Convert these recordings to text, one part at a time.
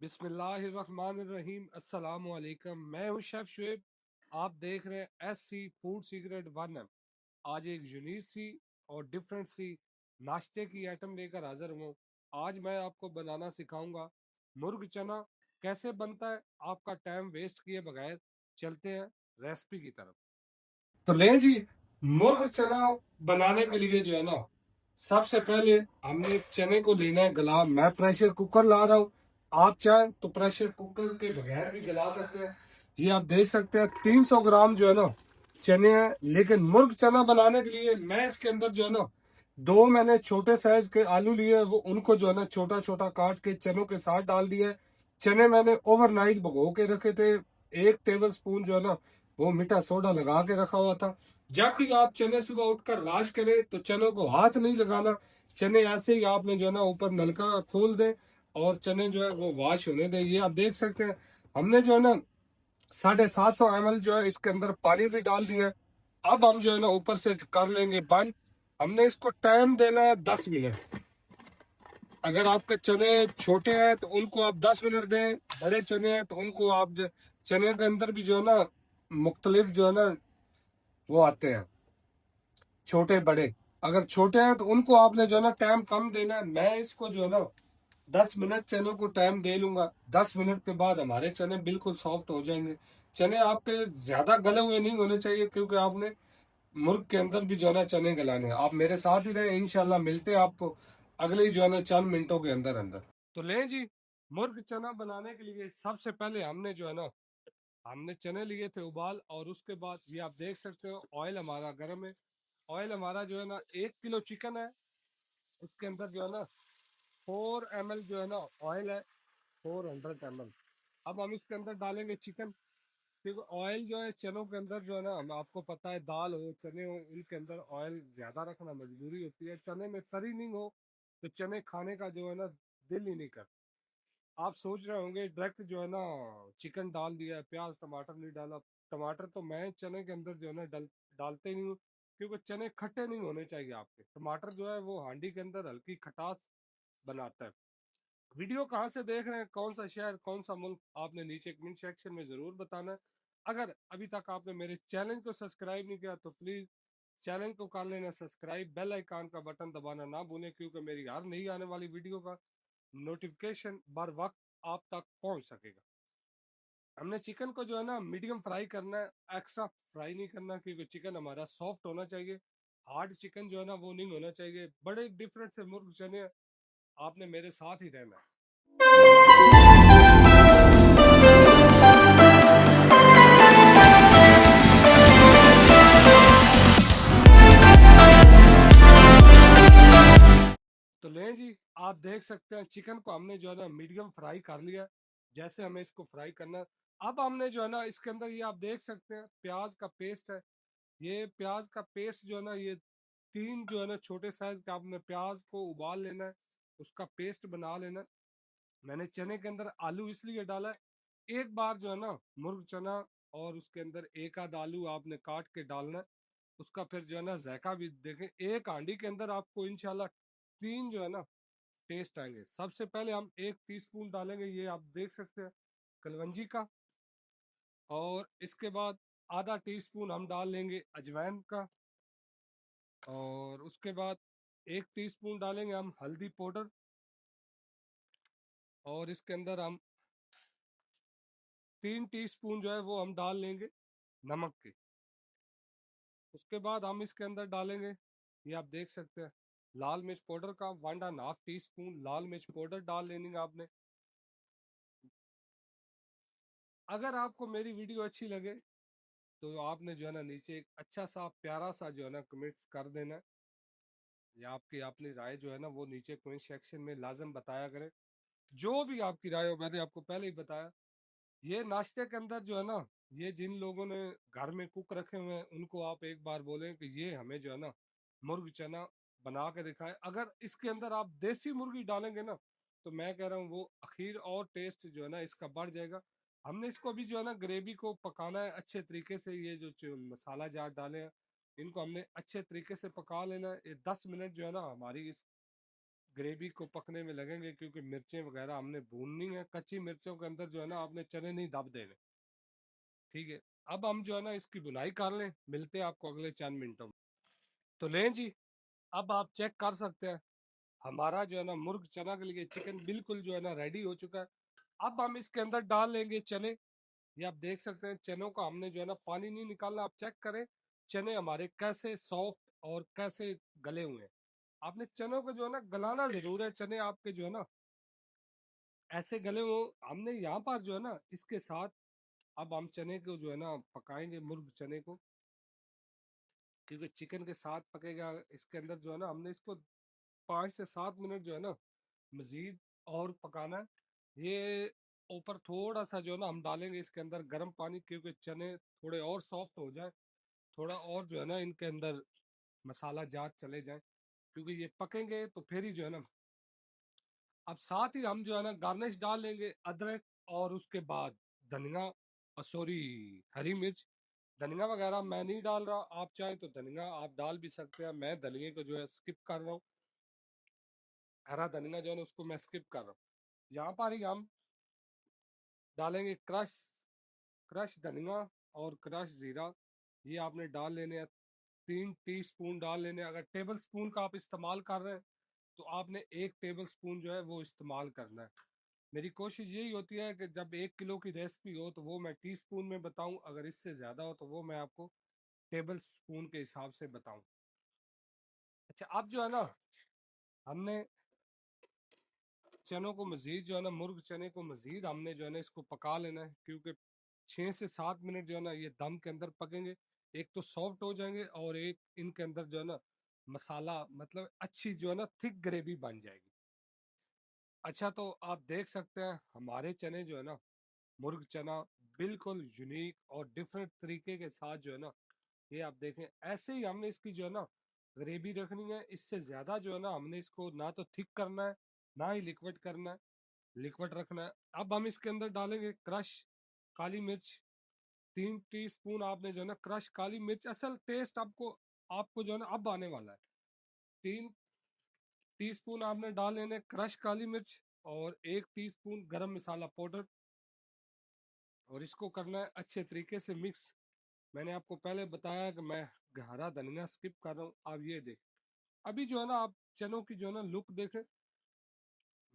बिस्मिल्लाहिर्रहमानिर्रहीम। अस्सलाम वालेकुम। मैं हूं शेफ शुएब। आप देख रहे हैं SC फूड सीक्रेट 1M। आज एक यूनिक सी और डिफरेंट सी नाश्ते की आइटम लेकर हाजिर हूँ। आज मैं आपको बनाना सिखाऊंगा मुर्ग चना। कैसे बनता है, आपका टाइम वेस्ट किए बगैर चलते हैं रेसिपी की तरफ। तो ले जी, मुर्ग चना बनाने के लिए जो है ना, सबसे पहले हमने चने को लेना है गला। मैं प्रेशर कुकर ला रहा हूँ, आप चाहें तो प्रेशर कुकर के बगैर भी गला सकते हैं। ये आप देख सकते हैं 300 ग्राम जो है ना चने हैं। लेकिन मुर्ग चना बनाने के लिए मैं इसके अंदर जो है ना, दो मैंने छोटे साइज के आलू लिए हैं, वो उनको जो है ना छोटा छोटा काट के चनों के साथ डाल दिया है। चने मैंने ओवरनाइट भिगो के रखे थे। 1 टेबल स्पून जो है ना वो मीठा सोडा लगा के रखा हुआ था। जब भी आप चने सुबह उठकर वॉश करें तो चनों को हाथ नहीं लगाना। चने ऐसे ही आपने जो है ना ऊपर नलका खोल दे और चने जो है वो वॉश होने दें। ये आप देख सकते हैं हमने जो है ना 750 ml जो है इसके अंदर पानी भी डाल दिया है। अब हम जो है ना ऊपर से कर लेंगे बंद। हमने इसको टाइम देना है 10 मिनट। अगर आपके चने छोटे हैं तो उनको आप 10 मिनट दें, बड़े चने हैं तो उनको आप चने के अंदर भी जो है ना मुख्तलिफ जो है ना वो आते हैं, छोटे बड़े। अगर छोटे हैं तो उनको आपने जो है ना टाइम कम देना है। मैं इसको जो है ना 10 मिनट चनों को टाइम दे लूंगा। 10 मिनट के बाद हमारे चने बिल्कुल सॉफ्ट हो जाएंगे। चने आपके ज्यादा गले हुए नहीं होने चाहिए, क्योंकि आपने मुर्ग के अंदर भी जो है ना चने गलाने हैं। आप मेरे साथ ही रहे, इंशाल्लाह मिलते हैं आपको अगले जो है ना चंद मिनटों के अंदर अंदर। तो लें जी, मुर्ग चना बनाने के लिए सबसे पहले हमने जो है ना हमने चने लिए थे उबाल, और उसके बाद ये आप देख सकते हो ऑयल हमारा गर्म है। ऑयल हमारा जो है ना 1 किलो चिकन है, उसके अंदर जो है ना 4 ml जो है ना ऑयल है, 400 ml। अब हम इसके अंदर डालेंगे चिकन, क्योंकि ऑयल जो है चनों के अंदर जो है ना, हम आपको पता है दाल हो चने हो इनके अंदर ऑयल ज्यादा रखना मजबूरी होती है। चने में तरी नहीं हो तो चने खाने का जो है ना दिल ही नहीं करता। आप सोच रहे होंगे डायरेक्ट जो है ना चिकन डाल दिया, प्याज टमाटर नहीं डाला। टमाटर तो मैं चने के अंदर जो है ना डालते नहीं हूँ, क्योंकि चने खट्टे नहीं होने चाहिए आपके। टमाटर जो है वो हांडी के अंदर हल्की खटास बनाता है। वीडियो कहाँ से देख रहे हैं, कौन सा शहर कौन सा मुल्क, आपने नीचे कमेंट सेक्शन में जरूर बताना है। अगर अभी तक आपने मेरे चैनल को सब्सक्राइब नहीं किया तो प्लीज चैनल को कर लेना सब्सक्राइब, बेल आइकन का बटन दबाना ना भूलें, क्योंकि मेरी हर नई आने वाली वीडियो का नोटिफिकेशन बर वक्त आप तक पहुंच सकेगा। हमने चिकन को जो है ना मीडियम फ्राई करना है, एक्स्ट्रा फ्राई नहीं करना, क्योंकि चिकन हमारा सॉफ्ट होना चाहिए। हार्ड चिकन जो है ना वो नहीं होना चाहिए। बड़े डिफरेंट से मुर्ग चने, आपने मेरे साथ ही रहना है। तो लें जी, आप देख सकते हैं चिकन को हमने जो है ना मीडियम फ्राई कर लिया। जैसे हमें इसको फ्राई करना है, अब हमने जो है ना इसके अंदर ये आप देख सकते हैं प्याज का पेस्ट है। ये प्याज का पेस्ट जो है ना, ये 3 जो है ना छोटे साइज का आपने प्याज को उबाल लेना है, उसका पेस्ट बना लेना है। मैंने चने के अंदर आलू इसलिए डाला है, एक बार जो है ना मुर्ग चना और उसके अंदर एक आध आलू आपने काट के डालना है। उसका फिर जो है ना जायका भी देखें। एक हांडी के अंदर आपको इंशाल्लाह 3 जो है ना टेस्ट आएंगे। सबसे पहले हम 1 टीस्पून डालेंगे, ये आप देख सकते हैं, कलवंजी का। और इसके बाद ½ टीस्पून हम डाल लेंगे अजवाइन का। और उसके बाद 1 टीस्पून डालेंगे हम हल्दी पाउडर। और इसके अंदर हम 3 टीस्पून जो है वो हम डाल लेंगे नमक के। उसके बाद हम इसके अंदर डालेंगे, ये आप देख सकते हैं, लाल मिर्च पाउडर का 1.5 टीस्पून लाल मिर्च पाउडर डाल लेनी है आपने। अगर आपको मेरी वीडियो अच्छी लगे तो आपने जो है ना नीचे एक अच्छा सा प्यारा सा जो है ना कमेंट्स कर देना है। या आपकी अपनी राय जो है ना वो नीचे कमेंट सेक्शन में लाजम बताया करें। जो भी आपकी राय हो, मैंने आपको पहले ही बताया। ये नाश्ते के अंदर जो है ना, ये जिन लोगों ने घर में कुक रखे हुए हैं उनको आप एक बार बोलें कि ये हमें जो है ना मुर्ग चना बना के दिखाएं। अगर इसके अंदर आप देसी मुर्गी डालेंगे ना, तो मैं कह रहा हूँ वो अखीर और टेस्ट जो है ना इसका बढ़ जाएगा। हमने इसको भी जो है ना ग्रेवी को पकाना है अच्छे तरीके से। ये जो मसाला जार डाले हैं इनको हमने अच्छे तरीके से पका लेना है। ये 10 मिनट जो है ना हमारी इस ग्रेवी को पकने में लगेंगे, क्योंकि मिर्चें वगैरह हमने भूननी है। कच्ची मिर्चों के अंदर जो है ना आपने चने नहीं दब देने, ठीक है। अब हम जो है ना इसकी बुनाई कर लें, मिलते हैं आपको अगले चंद मिनटों में। तो लें जी, अब आप चेक कर सकते हैं हमारा जो है ना मुर्ग चना के लिए चिकन बिल्कुल जो है ना रेडी हो चुका है। अब हम इसके अंदर डाल लेंगे चने। ये आप देख सकते हैं चनों का हमने जो है ना पानी नहीं निकालना। आप चेक करें चने हमारे कैसे सॉफ्ट और कैसे गले हुए हैं। आपने चनों को जो है ना गलाना जरूर है। चने आपके जो है ना ऐसे गले हो। हमने यहाँ पर जो है ना इसके साथ अब हम चने को जो है ना पकाएंगे, मुर्ग चने को, क्योंकि चिकन के साथ पकेगा। इसके अंदर जो है ना हमने इसको 5 से 7 मिनट जो है ना मजीद और पकाना है। ये ऊपर थोड़ा सा जो है ना हम डालेंगे इसके अंदर गर्म पानी, क्योंकि चने थोड़े और सॉफ्ट हो जाए, थोड़ा और जो है ना इनके अंदर मसाला जात चले जाए, क्योंकि ये पकेंगे तो फिर ही जो है ना। अब साथ ही हम जो है ना गार्निश डाल लेंगे अदरक, और उसके बाद धनिया, सॉरी, हरी मिर्च। धनिया वगैरह मैं नहीं डाल रहा, आप चाहे तो धनिया आप डाल भी सकते हैं। मैं धनिया को जो है स्किप कर रहा हूँ। हरा धनिया जो है ना उसको मैं स्किप कर रहा हूँ। यहाँ पर ही हम डालेंगे क्रश क्रश धनिया और क्रश जीरा। ये आपने डाल लेने हैं। 3 टीस्पून डाल लेने हैं। अगर टेबल स्पून का आप इस्तेमाल कर रहे हैं तो आपने 1 टेबल स्पून जो है वो इस्तेमाल करना है। मेरी कोशिश यही होती है कि जब 1 किलो की रेसिपी हो तो वो मैं टीस्पून में बताऊं, अगर इससे ज़्यादा हो तो वो मैं आपको टेबल स्पून के हिसाब से बताऊं। अच्छा, अब जो है ना हमने चनों को मज़ीद जो है ना मुर्ग चने को मज़ीद हमने जो है ना इसको पका लेना है, क्योंकि 6 से 7 मिनट जो है ना ये दम के अंदर पकेंगे। एक तो सॉफ्ट हो जाएंगे और एक इनके अंदर जो है ना मसाला, मतलब अच्छी जो है ना थिक ग्रेवी बन जाएगी। अच्छा, तो आप देख सकते हैं हमारे चने जो है ना मुर्ग चना बिल्कुल यूनिक और डिफरेंट तरीके के साथ जो है ना, ये आप देखें ऐसे ही हमने इसकी जो है ना ग्रेवी रखनी है। इससे ज़्यादा जो है ना हमने इसको ना तो थिक करना है, ना ही लिक्विड करना है, लिक्विड रखना है। अब हम इसके अंदर डालेंगे क्रश काली मिर्च। 3 टीस्पून आपने जो है ना क्रश काली मिर्च, असल टेस्ट आपको आपको जो है ना अब आने वाला है। 3 टीस्पून आपने डाल लेने क्रश काली मिर्च, और 1 टीस्पून गरम मसाला पाउडर, और इसको करना है अच्छे तरीके से मिक्स। मैंने आपको पहले बताया कि मैं हरा धनिया स्किप कर रहा हूँ। आप ये देख, अभी जो है ना आप चनों की जो है ना लुक देखें,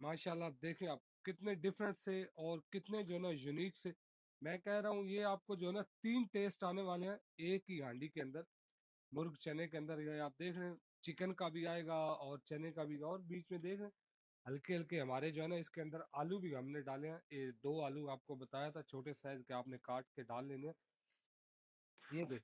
माशाल्लाह देखें आप कितने डिफरेंट से और कितने जो है ना यूनिक से। मैं कह रहा हूँ ये आपको जो है ना 3 टेस्ट आने वाले हैं एक ही हांडी के अंदर, मुर्ग चने के अंदर। ये आप देख रहे हैं चिकन का भी आएगा और चने का भी, और बीच में देख रहे हैं हल्के हल्के हमारे जो है ना इसके अंदर आलू भी हमने डाले हैं। ये 2 आलू आपको बताया था छोटे साइज के आपने काट के डाल लेने हैं। ये देख,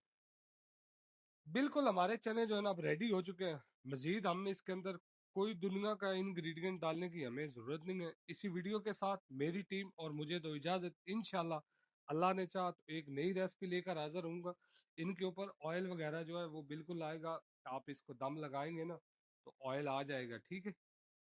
बिल्कुल हमारे चने जो है ना अब रेडी हो चुके हैं। मजीद हमने इसके अंदर कोई दुनिया का इंग्रेडिएंट डालने की हमें ज़रूरत नहीं है। इसी वीडियो के साथ मेरी टीम और मुझे दो इजाज़त। इंशाल्लाह अल्लाह ने चाहा तो एक नई रेसिपी लेकर हाजिर होऊंगा। इनके ऊपर ऑयल वगैरह जो है वो बिल्कुल आएगा। आप इसको दम लगाएंगे ना तो ऑयल आ जाएगा, ठीक है।